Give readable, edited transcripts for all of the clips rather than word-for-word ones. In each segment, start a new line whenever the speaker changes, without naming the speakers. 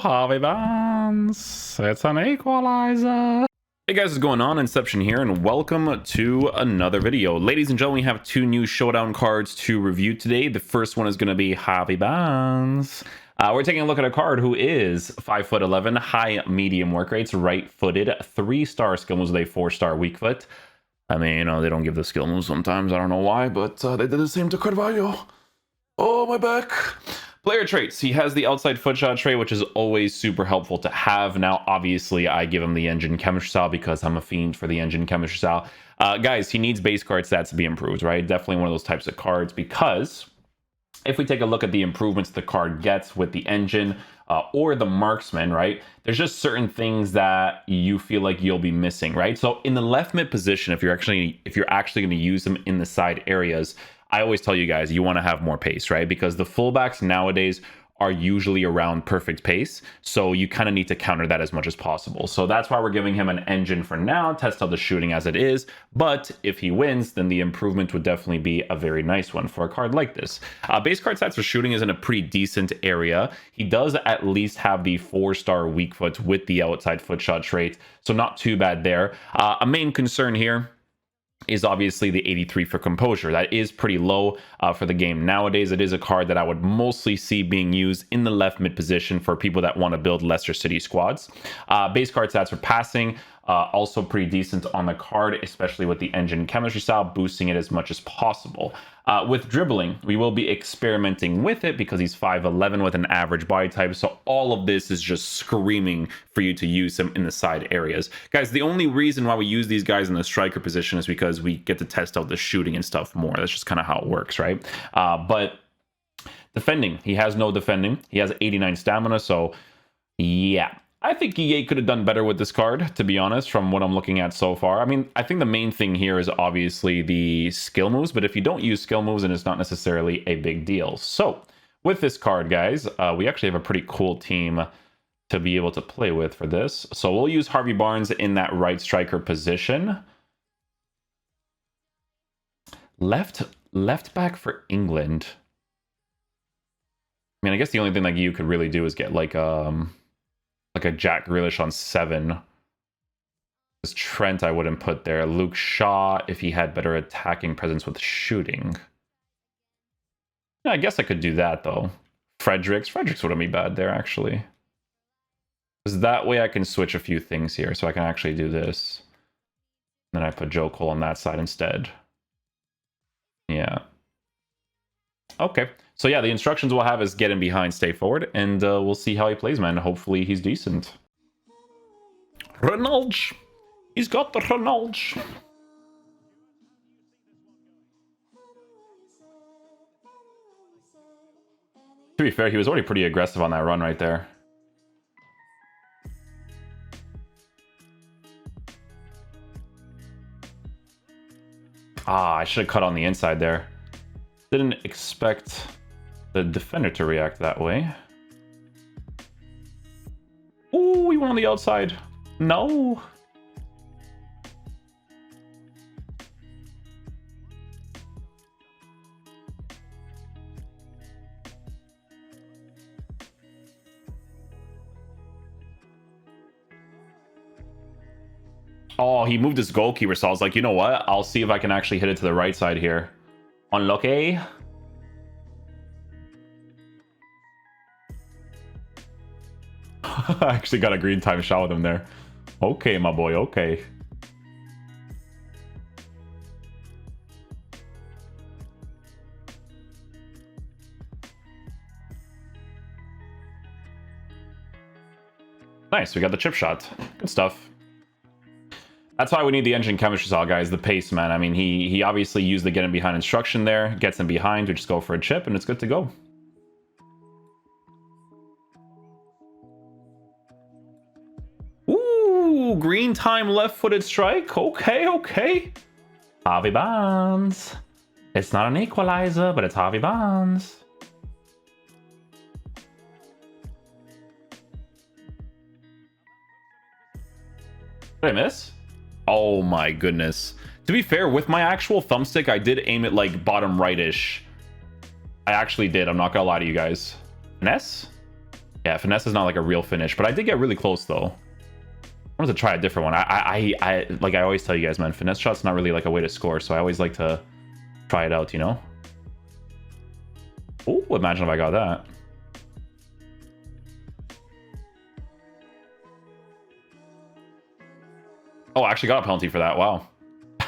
Harvey Barnes. It's an equalizer. Hey guys, what's going on? Inception here, and welcome to another video. Ladies and gentlemen, we have two new Showdown cards to review today. The first one is going to be Harvey Barnes. We're taking a look at a card who is 5'11", high medium work rates, right-footed, 3-star skill moves with a 4-star weak foot. I mean, you know, they don't give the skill moves sometimes. I don't know why, but they did the same to Carvalho. Oh, my back. Player traits. He has the outside foot shot trait, which is always super helpful to have. Now, obviously, I give him the engine chemistry style because I'm a fiend for the engine chemistry style. Guys, he needs base card stats to be improved, right? Definitely one of those types of cards, because if we take a look at the improvements the card gets with the engine or the marksman, right? There's just certain things that you feel like you'll be missing, right? So in the left mid position, if you're actually going to use them in the side areas, I always tell you guys, you want to have more pace, right? Because the fullbacks nowadays are usually around perfect pace. So you kind of need to counter that as much as possible. So that's why we're giving him an engine for now, test out the shooting as it is. But if he wins, then the improvement would definitely be a very nice one for a card like this. Base card stats for shooting is in a pretty decent area. He does at least have the 4-star weak foot with the outside foot shot trait. So not too bad there. A main concern here is obviously the 83 for composure. That is pretty low for the game nowadays. It is a card that I would mostly see being used in the left mid position for people that want to build Leicester City squads. Base card stats for passing, also pretty decent on the card, especially with the engine chemistry style, boosting it as much as possible. With dribbling, we will be experimenting with it because he's 5'11" with an average body type. So all of this is just screaming for you to use him in the side areas. Guys, the only reason why we use these guys in the striker position is because we get to test out the shooting and stuff more. That's just kind of how it works, right? But defending, he has no defending. He has 89 stamina, so yeah. I think EA could have done better with this card, to be honest, from what I'm looking at so far. I mean, I think the main thing here is obviously the skill moves, but if you don't use skill moves, then it's not necessarily a big deal. So, with this card, guys, we actually have a pretty cool team to be able to play with for this. So, we'll use Harvey Barnes in that right striker position. Left back for England. I mean, I guess the only thing like you could really do is get like a Jack Grealish on 7. Because Trent I wouldn't put there. Luke Shaw if he had better attacking presence with shooting. Yeah, I guess I could do that though. Fredericks wouldn't be bad there actually. Because that way I can switch a few things here. So I can actually do this. Then I put Joe Cole on that side instead. Yeah. Okay. So yeah, the instructions we'll have is get him behind, stay forward, and we'll see how he plays, man. Hopefully he's decent. Ronaldo. He's got the Ronaldo. To be fair, he was already pretty aggressive on that run right there. Ah, I should have cut on the inside there. Didn't expect the defender to react that way. Ooh, we went on the outside. No. Oh, he moved his goalkeeper, so I was like, you know what? I'll see if I can actually hit it to the right side here. Unlucky. I actually got a green time shot with him there. Okay, my boy, okay. Nice, we got the chip shot. Good stuff. That's why we need the engine chemistry style, guys. The pace, man. I mean, he obviously used the get him behind instruction there. Gets him behind, we just go for a chip, and it's good to go. Ooh, green time left-footed strike. Okay, okay. Harvey Barnes. It's not an equalizer, but it's Harvey Barnes. Did I miss? Oh my goodness. To be fair, with my actual thumbstick, I did aim it like bottom right-ish. I actually did. I'm not gonna lie to you guys. Finesse? Yeah, finesse is not like a real finish, but I did get really close though. I wanted to try a different one. I like I always tell you guys, man, finesse shot's not really like a way to score, so I always like to try it out, you know? Oh, imagine if I got that. Oh, I actually got a penalty for that. Wow.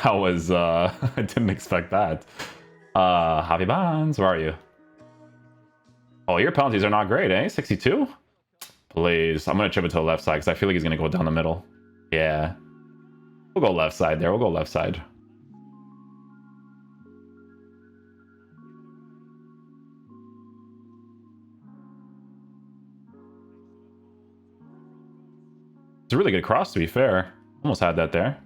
That was, I didn't expect that. Javi Bonds, where are you? Oh, your penalties are not great, eh? 62? Please. I'm going to chip it to the left side because I feel like he's going to go down the middle. Yeah. We'll go left side there. We'll go left side. It's a really good cross, to be fair. Almost had that there.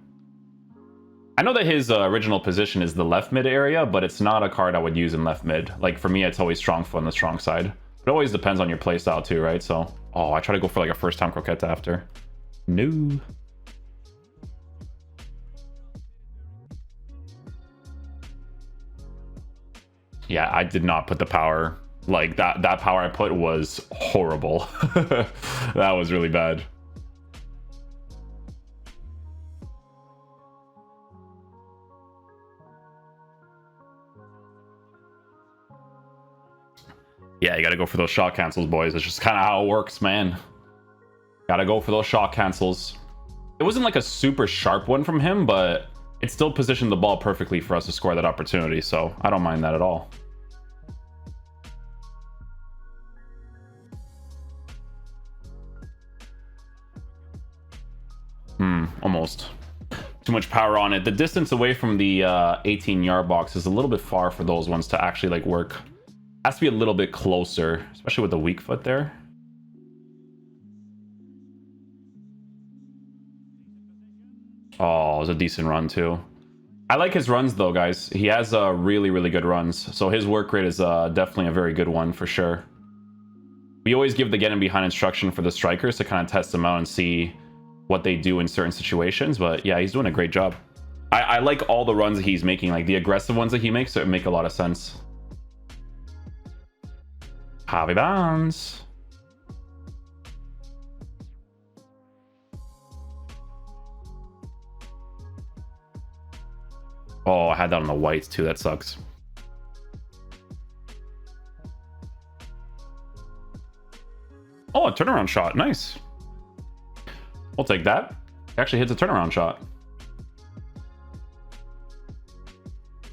I know that his original position is the left mid area, but it's not a card I would use in left mid. Like, for me, it's always strong foot on the strong side. It always depends on your playstyle too, right? So, oh, I try to go for like a first time croquette after. No. Yeah, I did not put the power. Like, that power I put was horrible. That was really bad. Yeah, you gotta go for those shot cancels, boys. It's just kind of how it works, man. Gotta go for those shot cancels. It wasn't like a super sharp one from him, but it still positioned the ball perfectly for us to score that opportunity, so I don't mind that at all. Almost. Too much power on it. The distance away from the 18-yard box is a little bit far for those ones to actually like work. Has to be a little bit closer, especially with the weak foot there. Oh, it was a decent run too. I like his runs though, guys. He has really, really good runs. So his work rate is definitely a very good one for sure. We always give the get in behind instruction for the strikers to kind of test them out and see what they do in certain situations. But yeah, he's doing a great job. I like all the runs that he's making. Like the aggressive ones that he makes, so it make a lot of sense. Javi Bonds. Oh, I had that on the whites too. That sucks. Oh, a turnaround shot. Nice. We'll take that. It actually hits a turnaround shot.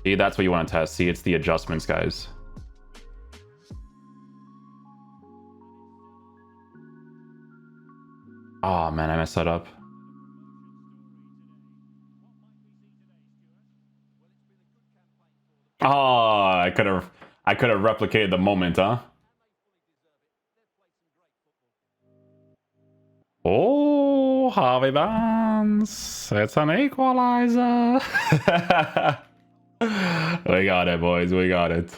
See, that's what you want to test. See, it's the adjustments, guys. Oh man, I messed that up. Oh, I could have replicated the moment, huh? Oh, Javi Bonds. It's an equalizer. We got it, boys. We got it.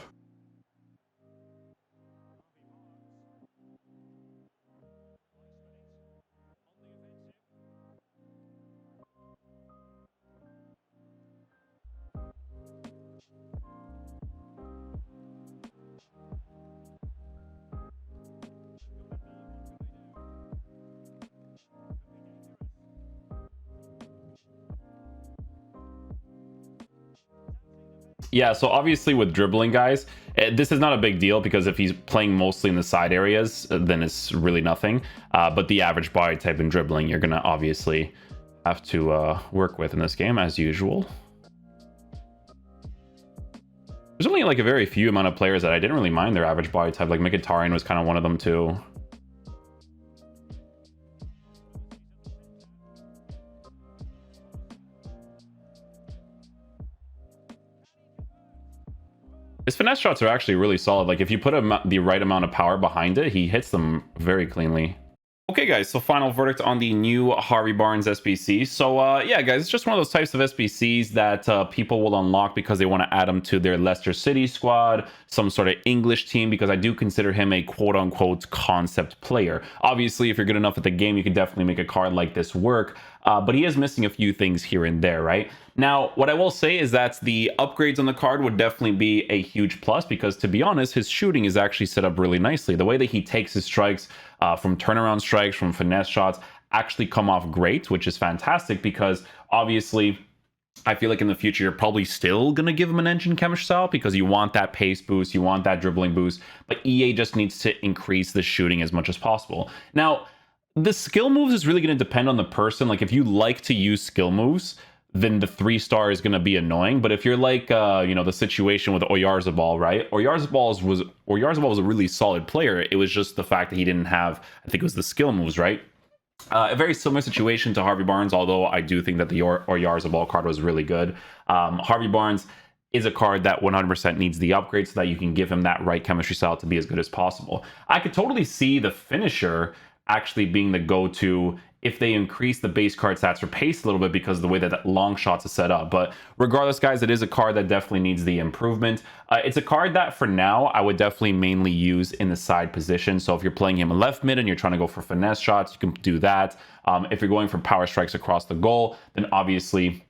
Yeah, so obviously with dribbling, guys, this is not a big deal because if he's playing mostly in the side areas, then it's really nothing. But the average body type in dribbling, you're going to obviously have to work with in this game, as usual. There's only like a very few amount of players that I didn't really mind their average body type. Like Mkhitaryan was kind of one of them too. His finesse shots are actually really solid. Like if you put the right amount of power behind it, he hits them very cleanly. Okay, guys, so final verdict on the new Harvey Barnes SBC. So, yeah, guys, it's just one of those types of SBCs that people will unlock because they want to add him to their Leicester City squad, some sort of English team, because I do consider him a quote-unquote concept player. Obviously, if you're good enough at the game, you can definitely make a card like this work. but he is missing a few things here and there, right? Now, what I will say is that the upgrades on the card would definitely be a huge plus because, to be honest, his shooting is actually set up really nicely. The way that he takes his strikes from turnaround strikes, from finesse shots, actually come off great, which is fantastic because obviously I feel like in the future, you're probably still going to give him an engine chemistry style because you want that pace boost, you want that dribbling boost, but EA just needs to increase the shooting as much as possible. Now, the skill moves is really going to depend on the person. Like, if you like to use skill moves, then the 3-star is going to be annoying. But if you're like, the situation with Oyarzabal, right? Oyarzabal was a really solid player. It was just the fact that he didn't have, I think it was the skill moves, right? A very similar situation to Harvey Barnes, although I do think that the Oyarzabal card was really good. Harvey Barnes is a card that 100% needs the upgrade so that you can give him that right chemistry style to be as good as possible. I could totally see the finisher actually being the go-to if they increase the base card stats for pace a little bit because of the way that long shots is set up. But regardless, guys, it is a card that definitely needs the improvement. It's a card that for now I would definitely mainly use in the side position. So if you're playing him in left mid and you're trying to go for finesse shots, you can do that. If you're going for power strikes across the goal, then obviously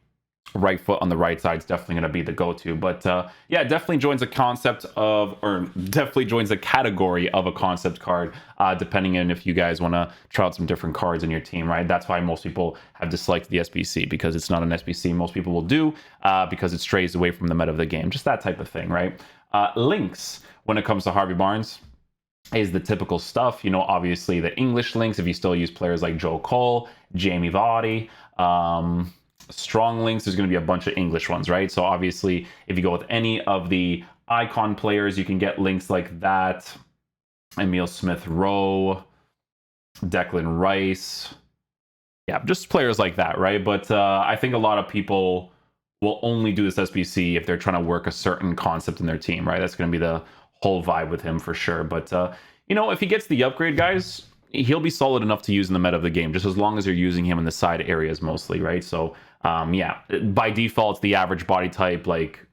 right foot on the right side is definitely going to be the go-to. But yeah, definitely joins a concept of, or definitely joins a category of a concept card, depending on if you guys want to try out some different cards in your team, right? That's why most people have disliked the SBC, because it's not an SBC most people will do because it strays away from the meta of the game, just that type of thing, right? Links when it comes to Harvey Barnes is the typical stuff, obviously the English links if you still use players like Joe Cole, Jamie Vardy. Strong links, there's going to be a bunch of English ones, right? So obviously if you go with any of the icon players, you can get links like that. Emil Smith-Rowe, Declan Rice, yeah, just players like that, right? But I think a lot of people will only do this SBC if they're trying to work a certain concept in their team, right? That's going to be the whole vibe with him for sure. But if he gets the upgrade, guys, he'll be solid enough to use in the meta of the game, just as long as you're using him in the side areas mostly, right? So yeah, by default, the average body type, like,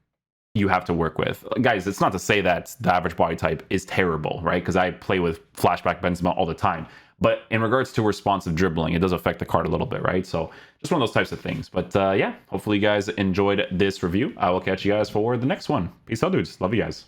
you have to work with. Guys, it's not to say that the average body type is terrible, right? Because I play with flashback Benzema all the time. But in regards to responsive dribbling, it does affect the card a little bit, right? So just one of those types of things. But yeah, hopefully you guys enjoyed this review. I will catch you guys for the next one. Peace out, dudes. Love you guys.